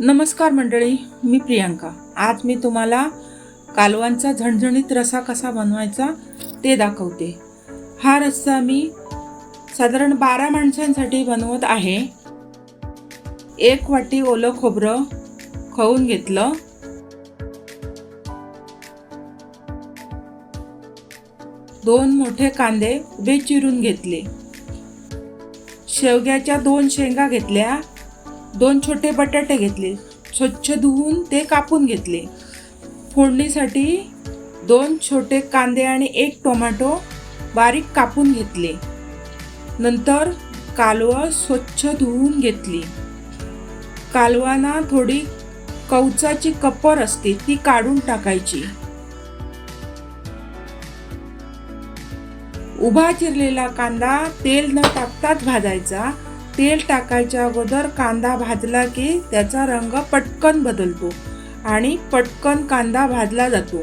नमस्कार मंडळी, मी प्रियांका। आज मी तुम्हाला कालवांचा झणझणीत रस्सा कसा बनवायचा ते दाखवते। हा रस्सा मी साधारण 12 माणसांसाठी बनवत आहे। 1 वाटी ओलं खोबरं खवून घेतलं, 2 मोठे कांदे उभे चिरून घेतले, शेवग्याच्या 2 शेंगा घेतल्या, 2 छोटे बटाटे घेतले, स्वच्छ धुवून ते कापून घेतले। फोडणीसाठी 2 छोटे कांदे आणि 1 टोमॅटो बारीक कापून घेतले। नंतर कालवं स्वच्छ धुवून घेतली। कालवांना थोडी कवचाची कपर असते ती काढून टाकायची। उभा चिरलेला कांदा तेल न टाकताच भाजायचा। तेल टाकायच्या अगोदर कांदा भाजला की त्याचा रंग पटकन बदलतो आणि पटकन कांदा भाजला जातो।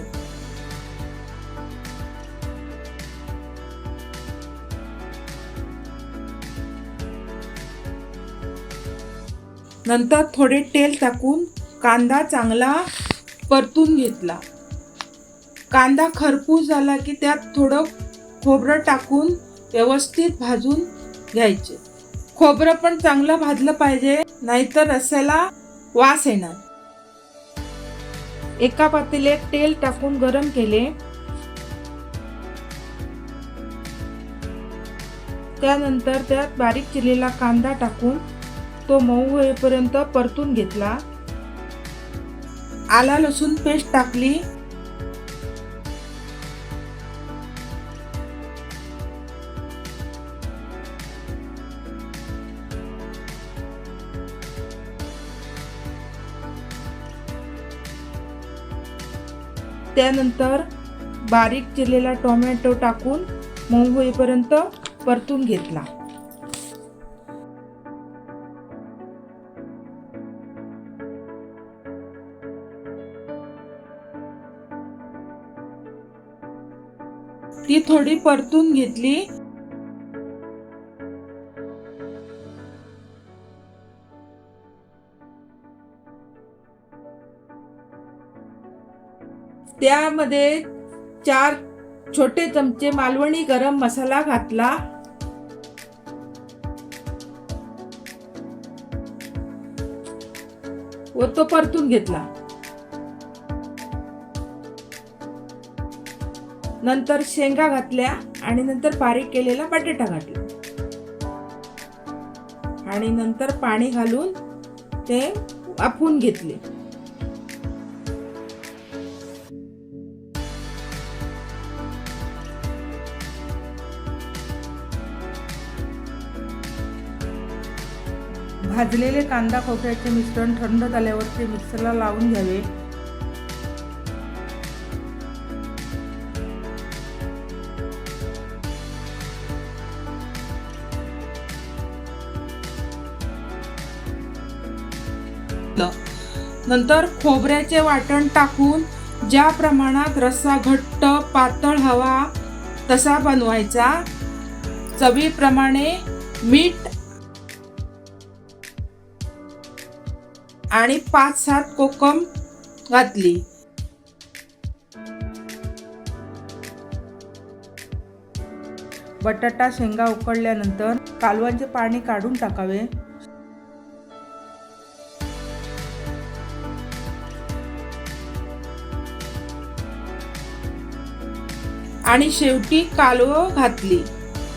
नंतर थोडे तेल टाकून कांदा चांगला परतून घेतला। कांदा खरपूस झाला की त्यात थोडं खोबरं टाकून व्यवस्थित भाजून घ्यायचे। खोबरं पण चांगलं भाजलं पाहिजे, नाहीतर रस्स्याला वास येणार। एका पातेल्यात तेल टाकून गरम केले, त्यानंतर त्यात बारीक चिरलेला कांदा टाकून तो मऊ होईपर्यंत परतून घेतला। आला लसूण पेस्ट टाकली, त्यानंतर बारीक चिरलेला टोमॅटो टाकून मऊ होईपर्यंत परतून घेतला। ती थोडी परतून घेतली। त्यामध्ये 4 छोटे चमचे मालवणी गरम मसाला घातला। व तो परतून घेतला। नंतर शेंगा घातल्या आणि नंतर बारीक केलेला बटाटा घातला आणि नंतर पाणी घालून ते वाफवून घेतले। भाजलेले कांदा खोबऱ्याचे मिश्रण थंड झाल्यावर ते मिक्सरला लावून घ्यावे। नंतर खोबऱ्याचे वाटण टाकून ज्या प्रमाणात रस्सा घट्ट पातळ हवा तसा बनवायचा। चवीप्रमाणे मीठ आणि 5-7 कोकम घातली। बटाटा शेंगा उकळल्यानंतर कालवांचे पाणी काढून टाकावे आणि शेवटी कालवं घातली।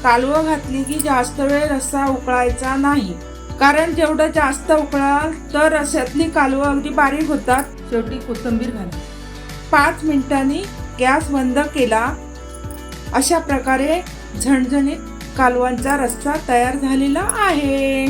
कालवं घातली की जास्त वेळ रस्सा उकळायचा नाही, कारण जेवढं जास्त उकळाल तर रस्स्यातली कालवं अगदी बारीक होतात। शेवटी कोथिंबीर घाला। 5 मिनिटांनी गॅस बंद केला। अशा प्रकारे झणझणीत कालवांचा रस्सा तयार झालेला आहे।